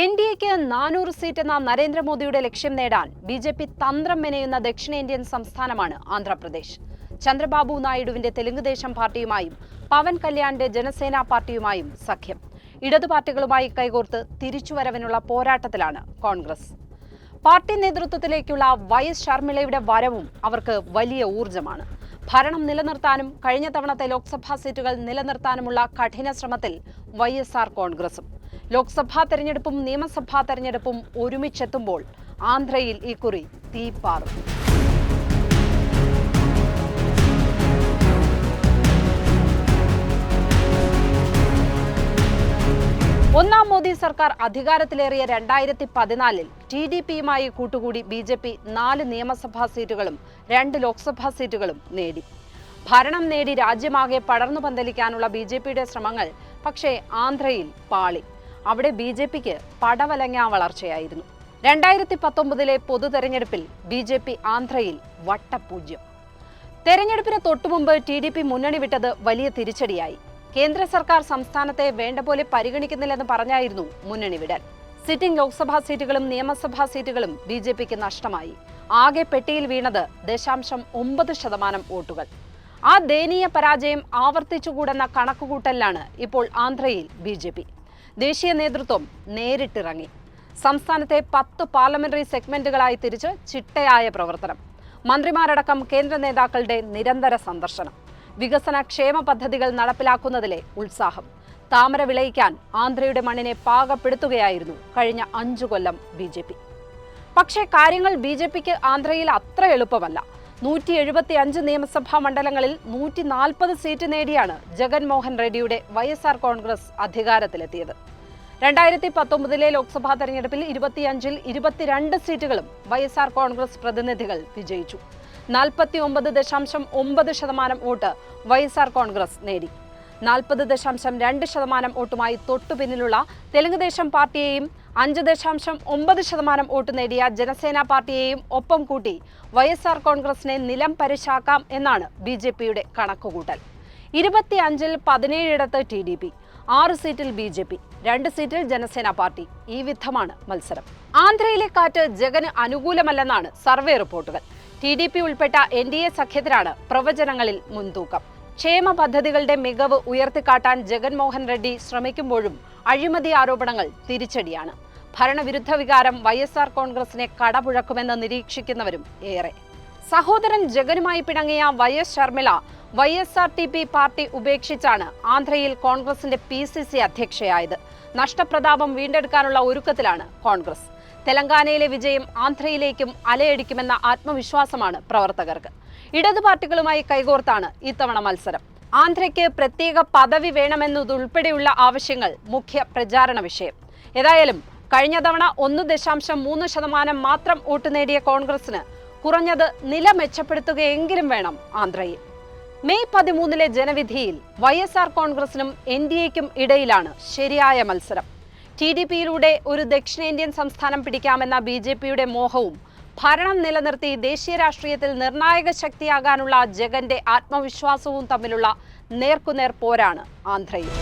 എൻ.ഡി.എക്ക് 400 seat എന്ന നരേന്ദ്രമോദിയുടെ ലക്ഷ്യം നേടാൻ ബി.ജെ.പി തന്ത്രം മെനയുന്ന ദക്ഷിണേന്ത്യൻ സംസ്ഥാനമാണ് ആന്ധ്രാപ്രദേശ്. ചന്ദ്രബാബു നായിഡുവിന്റെ തെലുങ്കുദേശം പാർട്ടിയുമായും പവൻ കല്യാണിന്റെ ജനസേന പാർട്ടിയുമായും സഖ്യം. ഇടതു പാർട്ടികളുമായി കൈകോർത്ത് തിരിച്ചുവരവിനുള്ള പോരാട്ടത്തിലാണ് കോൺഗ്രസ്. പാർട്ടി നേതൃത്വത്തിലേക്കുള്ള വൈഎസ് ശർമിളയുടെ വരവും അവർക്ക് വലിയ ഊർജ്ജമാണ്. ഭരണം നിലനിർത്താനും കഴിഞ്ഞ തവണത്തെ ലോക്സഭാ സീറ്റുകൾ നിലനിർത്താനുമുള്ള കഠിന ശ്രമത്തിൽ വൈഎസ്ആർ കോൺഗ്രസും. ലോക്സഭാ തെരഞ്ഞെടുപ്പും നിയമസഭാ തെരഞ്ഞെടുപ്പും ഒരുമിച്ചെത്തുമ്പോൾ ആന്ധ്രയിൽ ഇക്കുറി തീപ്പാറും. ഒന്നാം മോദി സർക്കാർ അധികാരത്തിലേറിയ 2014-ൽ ടി.ഡി.പിയുമായി കൂട്ടുകൂടി ബി.ജെ.പി 4 നിയമസഭാ സീറ്റുകളും 2 ലോക്സഭാ സീറ്റുകളും നേടി. ഭരണം നേടി രാജ്യമാകെ പടർന്നു പന്തലിക്കാനുള്ള ബി.ജെ.പിയുടെ ശ്രമങ്ങൾ പക്ഷേ ആന്ധ്രയിൽ പാളി. അവിടെ ബി.ജെ.പിക്ക് പടവലങ്ങ വളർച്ചയായിരുന്നു. 2019-ലെ പൊതു തെരഞ്ഞെടുപ്പിൽ ബി.ജെ.പി ആന്ധ്രയിൽ വട്ടപൂജ്യം. തെരഞ്ഞെടുപ്പിന് തൊട്ടുമുമ്പ് ടി.ഡി.പി മുന്നണി വിട്ടത് വലിയ തിരിച്ചടിയായി. കേന്ദ്ര സർക്കാർ സംസ്ഥാനത്തെ വേണ്ട പോലെ പരിഗണിക്കുന്നില്ലെന്ന് പറഞ്ഞായിരുന്നു മുന്നണി വിടൽ. സിറ്റിംഗ് ലോക്സഭാ സീറ്റുകളും നിയമസഭാ സീറ്റുകളും ബി.ജെ.പിക്ക് നഷ്ടമായി. ആകെ പെട്ടിയിൽ വീണത് 0.9% വോട്ടുകൾ. ആ ദയനീയ പരാജയം ആവർത്തിച്ചുകൂടെന്ന കണക്കുകൂട്ടലിലാണ് ഇപ്പോൾ ആന്ധ്രയിൽ ബി.ജെ.പി. ദേശീയ നേതൃത്വം നേരിട്ടിറങ്ങി. സംസ്ഥാനത്തെ 10 പാർലമെന്ററി സെഗ്മെന്റുകളായി തിരിച്ച് ചിട്ടയായ പ്രവർത്തനം. മന്ത്രിമാരടക്കം കേന്ദ്ര നേതാക്കളുടെ നിരന്തര സന്ദർശനം. വികസന ക്ഷേമ പദ്ധതികൾ നടപ്പിലാക്കുന്നതിലെ ഉത്സാഹം. താമര വിളയിക്കാൻ ആന്ധ്രയുടെ മണ്ണിനെ പാകപ്പെടുത്തുകയായിരുന്നു കഴിഞ്ഞ 5 കൊല്ലം ബി.ജെ.പി. പക്ഷേ കാര്യങ്ങൾ ബി.ജെ.പിക്ക് ആന്ധ്രയിൽ അത്ര എളുപ്പമല്ല. 175 നിയമസഭാ മണ്ഡലങ്ങളിൽ 140 സീറ്റ് നേടിയാണ് ജഗൻമോഹൻ റെഡ്ഡിയുടെ വൈഎസ്ആർ കോൺഗ്രസ് അധികാരത്തിലെത്തിയത്. 2019-ലെ ലോക്സഭാ തെരഞ്ഞെടുപ്പിൽ 25-ൽ 22 സീറ്റുകളും വൈഎസ്ആർ കോൺഗ്രസ് പ്രതിനിധികൾ വിജയിച്ചു. 49.9% വോട്ട് വൈഎസ്ആർ കോൺഗ്രസ് നേടി. 40.2% വോട്ടുമായി തൊട്ടുപിന്നിലുള്ള തെലുങ്കുദേശം പാർട്ടിയെയും 5.9% വോട്ട് നേടിയ ജനസേന പാർട്ടിയെയും ഒപ്പം കൂട്ടി വൈഎസ്ആർ കോൺഗ്രസിനെ നിലം പരിശാക്കാം എന്നാണ് ബി.ജെ.പിയുടെ കണക്കുകൂട്ടൽ. 25-ൽ 17 ടി.ഡി.പി, 6 സീറ്റിൽ ബി.ജെ.പി, 2 സീറ്റിൽ ജനസേന പാർട്ടി. ഈ വിധമാണ് മത്സരം. ആന്ധ്രയിലെ കാറ്റ് ജഗന് അനുകൂലമല്ലെന്നാണ് സർവേ റിപ്പോർട്ടുകൾ. ടി.ഡി.പി ഉൾപ്പെട്ട എൻ.ഡി.എ സഖ്യത്തിനാണ് പ്രവചനങ്ങളിൽ മുൻതൂക്കം. ക്ഷേമ പദ്ധതികളുടെ മികവ് ഉയർത്തിക്കാട്ടാൻ ജഗൻമോഹൻ റെഡ്ഡി ശ്രമിക്കുമ്പോഴും അഴിമതി ആരോപണങ്ങൾ തിരിച്ചടിയാണ്. ഭരണവിരുദ്ധ വികാരം വൈഎസ്ആർ കോൺഗ്രസിനെ കടപുഴക്കുമെന്ന് നിരീക്ഷിക്കുന്നവരും ഏറെ. സഹോദരൻ ജഗനുമായി പിണങ്ങിയ വൈഎസ് ശർമിള വൈഎസ്ആർ.ടി.പി പാർട്ടി ഉപേക്ഷിച്ചാണ് ആന്ധ്രയിൽ കോൺഗ്രസിന്റെ പി.സി.സി അധ്യക്ഷയായത്. നഷ്ടപ്രതാപം വീണ്ടെടുക്കാനുള്ള ഒരുക്കത്തിലാണ് കോൺഗ്രസ്. തെലങ്കാനയിലെ വിജയം ആന്ധ്രയിലേക്കും അലയടിക്കുമെന്ന ആത്മവിശ്വാസമാണ് പ്രവർത്തകർക്ക്. ഇടതു പാർട്ടികളുമായി കൈകോർത്താണ് ഇത്തവണ മത്സരം. ആന്ധ്രയ്ക്ക് പ്രത്യേക പദവി വേണമെന്നതുൾപ്പെടെയുള്ള ആവശ്യങ്ങൾ മുഖ്യ പ്രചാരണ വിഷയം. ഏതായാലും കഴിഞ്ഞ തവണ 1.3% മാത്രം വോട്ട് നേടിയ കോൺഗ്രസിന് കുറഞ്ഞത് നില മെച്ചപ്പെടുത്തുകയെങ്കിലും വേണം ആന്ധ്രയിൽ. മെയ് 13-ലെ ജനവിധിയിൽ വൈഎസ്ആർ കോൺഗ്രസിനും എൻ.ഡി.എക്കും ഇടയിലാണ് ശരിയായ മത്സരം. ടി.ഡി.പിയിലൂടെ ഒരു ദക്ഷിണേന്ത്യൻ സംസ്ഥാനം പിടിക്കാമെന്ന ബി.ജെ.പിയുടെ മോഹവും ഭരണം നിലനിർത്തി ദേശീയ രാഷ്ട്രീയത്തിൽ നിർണായക ശക്തിയാകാനുള്ള ജഗന്റെ ആത്മവിശ്വാസവും തമ്മിലുള്ള നേർക്കുനേർ പോരാണ് ആന്ധ്രയിൽ.